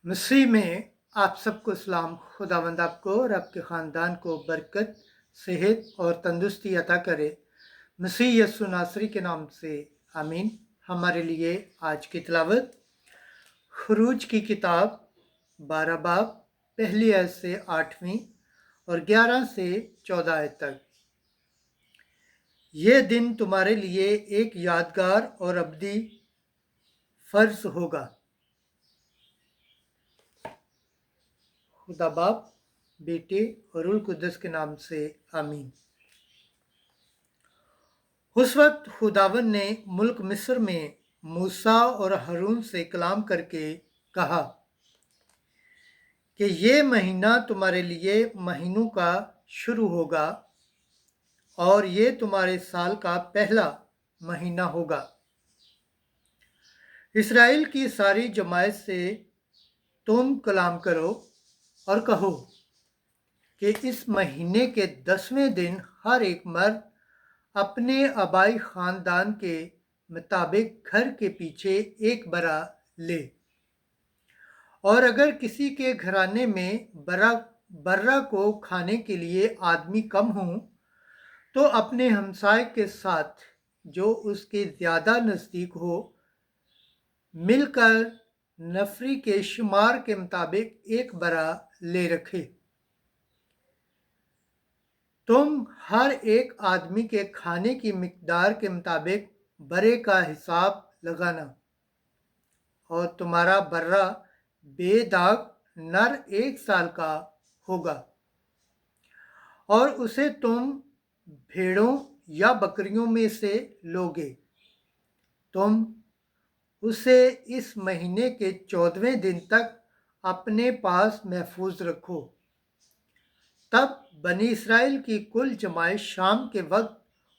मसीह में आप सबको सलाम। खुदावंद आपको और आपके ख़ानदान को बरकत, सेहत और तंदुरुस्ती अता करे। मसीह यस्सु नासरी के नाम से आमीन। हमारे लिए आज की तिलावत खरूज की किताब 12 बाब पहली आयत से 8वीं और 11 से 14 आयत तक। ये दिन तुम्हारे लिए एक यादगार और अबदी फर्ज होगा। खुदा बाप, बेटे और रूह कुद्दस के नाम से आमीन। उस वक्त खुदावन ने मुल्क मिस्र में मूसा और हारून से कलाम करके कहा कि ये महीना तुम्हारे लिए महीनों का शुरू होगा और ये तुम्हारे साल का पहला महीना होगा। इसराइल की सारी जमात से तुम कलाम करो और कहो कि इस महीने के 10वें दिन हर एक मर्द अपने आबाई ख़ानदान के मुताबिक घर के पीछे एक बरा ले, और अगर किसी के घराने में बर्रा को खाने के लिए आदमी कम हो तो अपने हमसाय के साथ जो उसके ज़्यादा नज़दीक हो मिलकर नफरी के शुमार के मुताबिक एक बरा ले रखे। तुम हर एक आदमी के खाने की मिकदार के मुताबिक बरे का हिसाब लगाना, और तुम्हारा बर्रा बेदाग नर 1 साल का होगा, और उसे तुम भेड़ों या बकरियों में से लोगे। तुम उसे इस महीने के 14वें दिन तक अपने पास महफूज रखो। तब बनी इसराइल की कुल जमात शाम के वक्त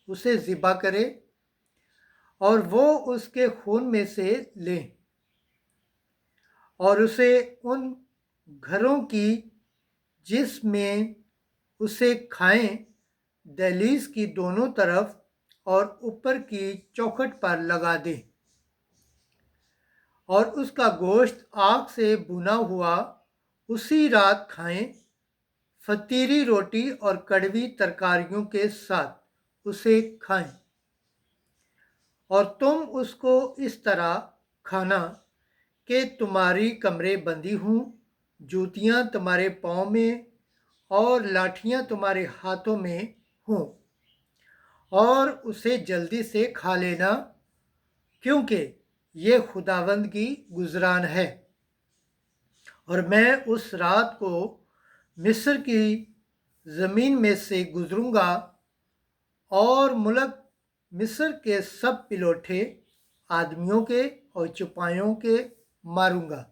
उसे ज़िबा करे और वो उसके खून में से लें और उसे उन घरों की जिसमें उसे खाएं दहलीज की दोनों तरफ और ऊपर की चौखट पर लगा दें, और उसका गोश्त आग से भुना हुआ उसी रात खाएं, फतीरी रोटी और कड़वी तरकारियों के साथ उसे खाएं। और तुम उसको इस तरह खाना कि तुम्हारी कमरें बंदी हों, जूतियाँ तुम्हारे पाँव में और लाठियाँ तुम्हारे हाथों में हों, और उसे जल्दी से खा लेना, क्योंकि ये खुदावंद की गुजरान है। और मैं उस रात को मिस्र की ज़मीन में से गुजरूंगा और मुल्क मिस्र के सब पिलोठे आदमियों के और चौपाइयों के मारूंगा,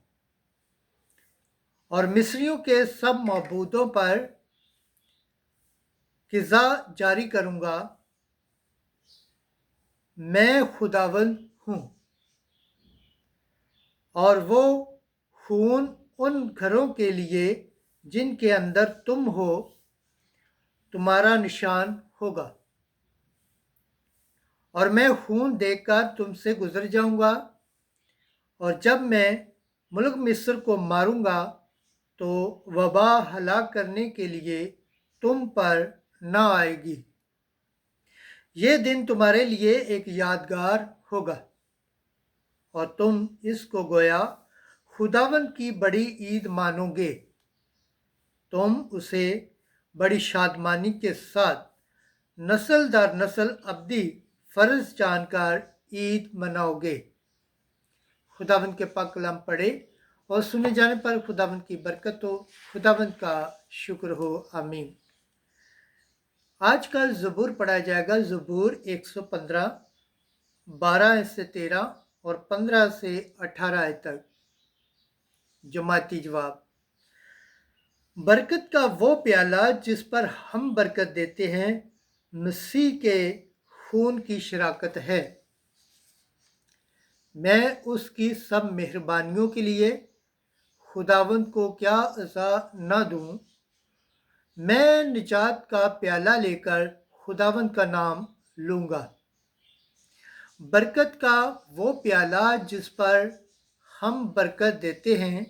और मिस्रियों के सब मबूदों पर क़िज़ा जारी करूंगा। मैं खुदावंद हूँ। और वो खून उन घरों के लिए जिनके अंदर तुम हो तुम्हारा निशान होगा, और मैं खून देखकर तुमसे गुजर जाऊंगा। और जब मैं मुल्क मिस्र को मारूंगा तो वबा हलाक करने के लिए तुम पर ना आएगी। ये दिन तुम्हारे लिए एक यादगार होगा, और तुम इसको गोया खुदावंद की बड़ी ईद मानोगे। तुम उसे बड़ी शादमानी के साथ नस्ल दर नस्ल अब्दी फ़र्ज जानकर ईद मनाओगे। खुदावंद के पाक कलाम पढ़े और सुने जाने पर खुदावंद की बरकत हो। खुदावंद का शुक्र हो। आमीन। आज का ज़बूर पढ़ा जाएगा। ज़बूर 115 12 से 13 और 15 से 18 आयत तक। जमाती जवाब। बरकत का वो प्याला जिस पर हम बरकत देते हैं मसीह के खून की शराकत है। मैं उसकी सब मेहरबानियों के लिए खुदावंद को क्या अज़ा न दूं। मैं निजात का प्याला लेकर खुदावंद का नाम लूँगा। बरकत का वो प्याला जिस पर हम बरकत देते हैं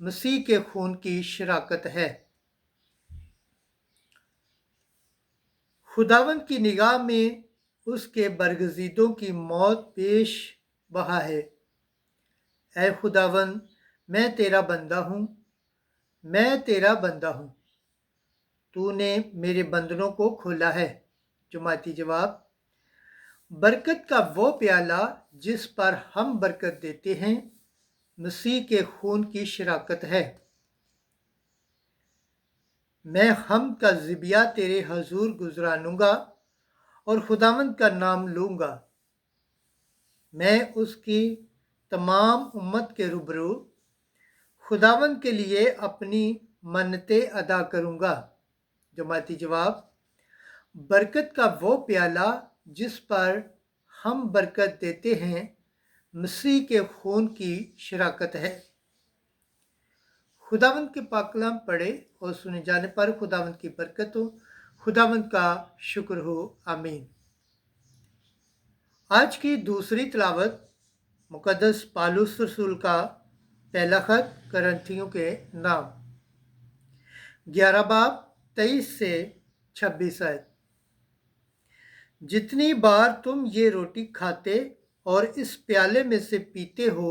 مسیح کے خون کی شراکت ہے۔ خداوند کی نگاہ میں اس کے برگزیدوں کی موت پیش بہا ہے۔ اے خداوند، میں تیرا بندہ ہوں، میں تیرا بندہ ہوں، تو نے میرے بندنوں کو کھولا ہے۔ جماعتی جواب: برکت کا وہ پیالہ جس پر ہم برکت دیتے ہیں مسیح کے خون کی شراکت ہے۔ میں حمد کا ذبیہ تیرے حضور گزرانوں گا اور خداوند کا نام لوں گا۔ میں اس کی تمام امت کے روبرو خداوند کے لیے اپنی منتیں ادا کروں گا۔ جماعتی جواب: برکت کا وہ پیالہ جس پر ہم برکت دیتے ہیں مسیح کے خون کی شراکت ہے۔ خداوند کے پاک کلام پڑھے اور سنے جانے پر خداوند کی برکت ہو، خداوند کا شکر ہو، آمین۔ آج کی دوسری تلاوت مقدس پالوس رسول کا پہلا خط کرنتھیوں کے نام 11 باب 23 سے 26 آیت۔ جتنی بار تم یہ روٹی کھاتے اور اس پیالے میں سے پیتے ہو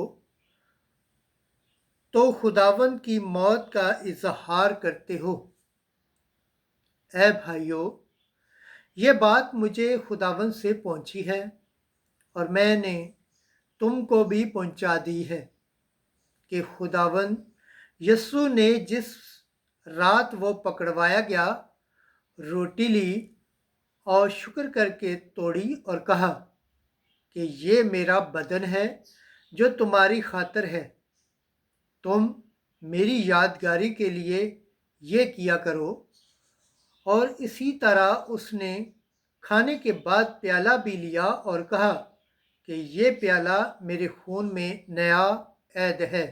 تو خداوند کی موت کا اظہار کرتے ہو۔ اے بھائیو، یہ بات مجھے خداوند سے پہنچی ہے اور میں نے تم کو بھی پہنچا دی ہے کہ خداوند یسوع نے جس رات وہ پکڑوایا گیا روٹی لی اور شکر کر کے توڑی اور کہا کہ یہ میرا بدن ہے جو تمہاری خاطر ہے، تم میری یادگاری کے لیے یہ کیا کرو۔ اور اسی طرح اس نے کھانے کے بعد پیالہ بھی لیا اور کہا کہ یہ پیالہ میرے خون میں نیا عہد ہے۔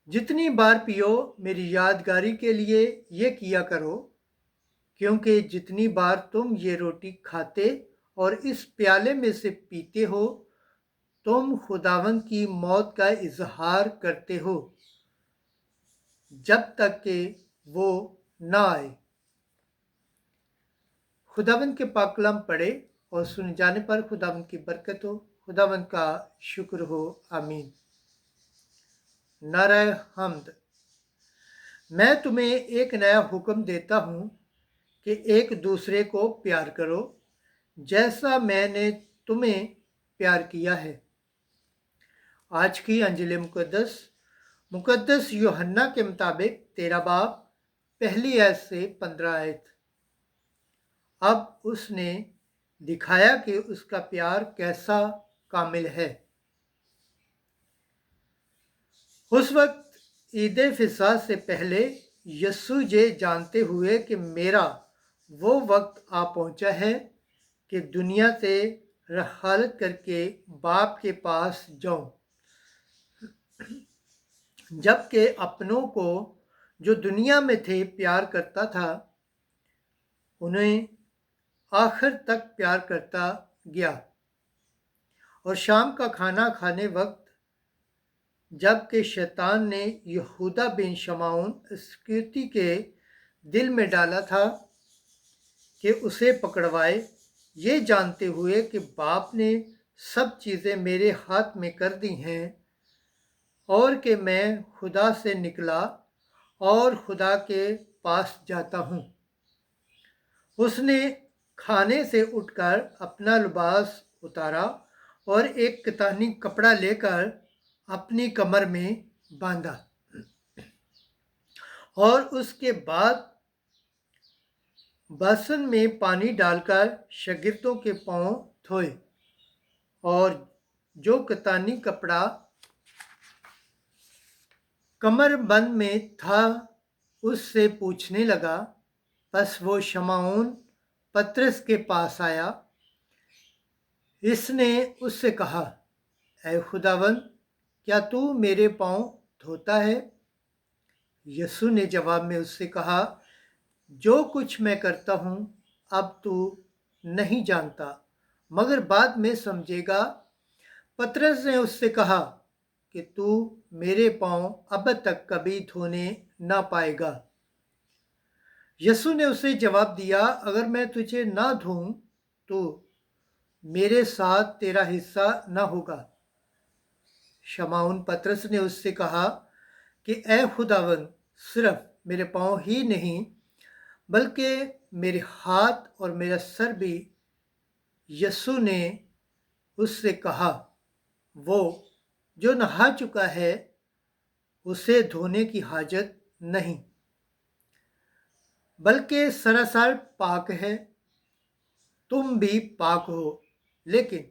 جتنی بار پیو میری یادگاری کے لیے یہ کیا کرو، کیونکہ جتنی بار تم یہ روٹی کھاتے اور اس پیالے میں سے پیتے ہو تم خداوند کی موت کا اظہار کرتے ہو جب تک کہ وہ نہ آئے۔ خداوند کے پاک کلام پڑھے اور سنے جانے پر خداوند کی برکت ہو، خداوند کا شکر ہو، آمین۔ نعرہ حمد۔ میں تمہیں ایک نیا حکم دیتا ہوں کہ ایک دوسرے کو پیار کرو جیسا میں نے تمہیں پیار کیا ہے۔ آج کی انجیل مقدس یوحنا کے مطابق 13 باب پہلی آیت سے 15 آیت۔ اب اس نے دکھایا کہ اس کا پیار کیسا کامل ہے۔ اس وقت عید فصح سے پہلے یسوع یہ جانتے ہوئے کہ میرا وہ وقت آ پہنچا ہے کہ دنیا سے رحالت کر کے باپ کے پاس جاؤں، جب کہ اپنوں کو جو دنیا میں تھے پیار کرتا تھا انہیں آخر تک پیار کرتا گیا۔ اور شام کا کھانا کھانے وقت جب کہ شیطان نے یہودا بن شمعون اسکریوتی کے دل میں ڈالا تھا کہ اسے پکڑوائے، یہ جانتے ہوئے کہ باپ نے سب چیزیں میرے ہاتھ میں کر دی ہیں اور کہ میں خدا سے نکلا اور خدا کے پاس جاتا ہوں، اس نے کھانے سے اٹھ کر اپنا لباس اتارا اور ایک کتانی کپڑا لے کر اپنی کمر میں باندھا، اور اس کے بعد باسن میں پانی ڈال کر شاگردوں کے پاؤں دھوئے، اور جو کتانی کپڑا کمر بند میں تھا اس سے پوچھنے لگا۔ پس وہ شمعون پطرس کے پاس آیا، اس نے اس سے کہا، اے خداوند، کیا تو میرے پاؤں دھوتا ہے؟ یسوع نے جواب میں اس سے کہا، جو کچھ میں کرتا ہوں اب تو نہیں جانتا مگر بعد میں سمجھے گا۔ پطرس نے اس سے کہا، कि तू मेरे पाँव अब तक कभी धोने ना पाएगा। यीशु ने उसे जवाब दिया, अगर मैं तुझे ना धोऊं तो मेरे साथ तेरा हिस्सा न होगा। शमौन पतरस ने उससे कहा कि ऐ खुदावन, सिर्फ मेरे पाँव ही नहीं बल्कि मेरे हाथ और मेरा सर भी। यीशु ने उससे कहा, वो जो नहा चुका है उसे धोने की हाजत नहीं, बल्कि सरासर पाक है। तुम भी पाक हो, लेकिन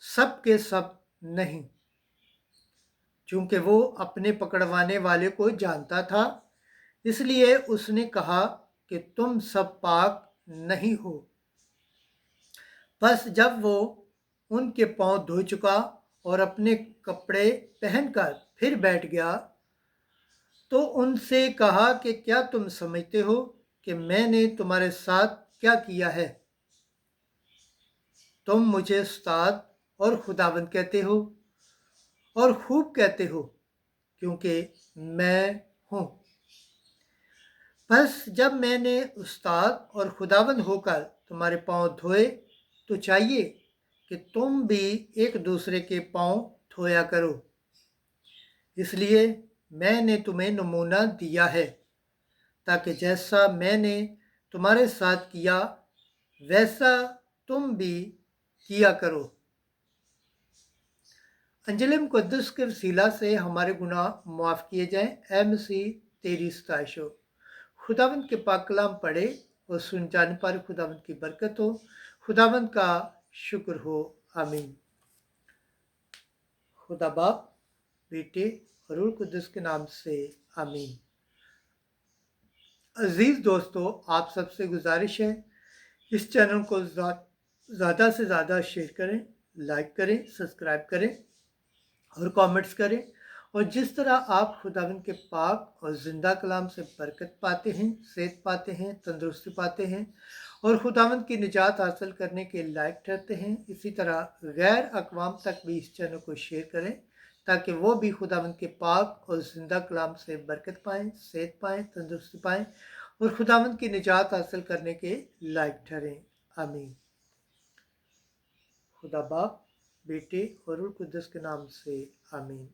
सब के सब नहीं। चूंकि वो अपने पकड़वाने वाले को जानता था, इसलिए उसने कहा कि तुम सब पाक नहीं हो। बस जब वो उनके पांव धो चुका और अपने कपड़े पहनकर फिर बैठ गया, तो उनसे कहा कि क्या तुम समझते हो कि मैंने तुम्हारे साथ क्या किया है? तुम मुझे उस्ताद और खुदावंद कहते हो, और खूब कहते हो, क्योंकि मैं हूँ। बस जब मैंने उस्ताद और खुदावंद होकर तुम्हारे पांव धोए, तो चाहिए कि तुम भी एक दूसरे के पांव धोया करो। इसलिए मैंने तुम्हें नमूना दिया है, ताकि जैसा मैंने तुम्हारे साथ किया वैसा तुम भी किया करो। अंजलि मुक़द्दस के वसीला से हमारे गुनाह माफ़ किए जाएं। ऐ मसीह, तेरी सताइश हो। खुदावंद के पाक कलाम पढ़े और सुन जाने पर खुदावंद की बरकत हो। खुदावंद का शुक्र हो। आमीन। खुदा बाप, बेटे और रूह कुद्दुस के नाम से आमीन। अजीज़ दोस्तों, आप सबसे गुजारिश है, इस चैनल को ज़्यादा से ज़्यादा शेयर करें, लाइक करें, सब्सक्राइब करें और कमेंट्स करें। और जिस तरह आप खुदावंद के पाक और ज़िंदा कलाम से बरकत पाते हैं, सेहत पाते हैं, तंदुरुस्ती पाते हैं और खुदावंद की निजात हासिल करने के लायक ठहरते हैं, इसी तरह गैर अक़वाम तक भी इस चैनल को शेयर करें, ताकि वो भी खुदावंद के पाक और ज़िंदा कलाम से बरकत पाएँ, सेहत पाएँ, तंदुरुस्ती पाएँ और खुदावंद की निजात हासिल करने के लायक ठहरें। आमीन। खुदा बाप, बेटे और रूह कुद्दुस के नाम से आमीन।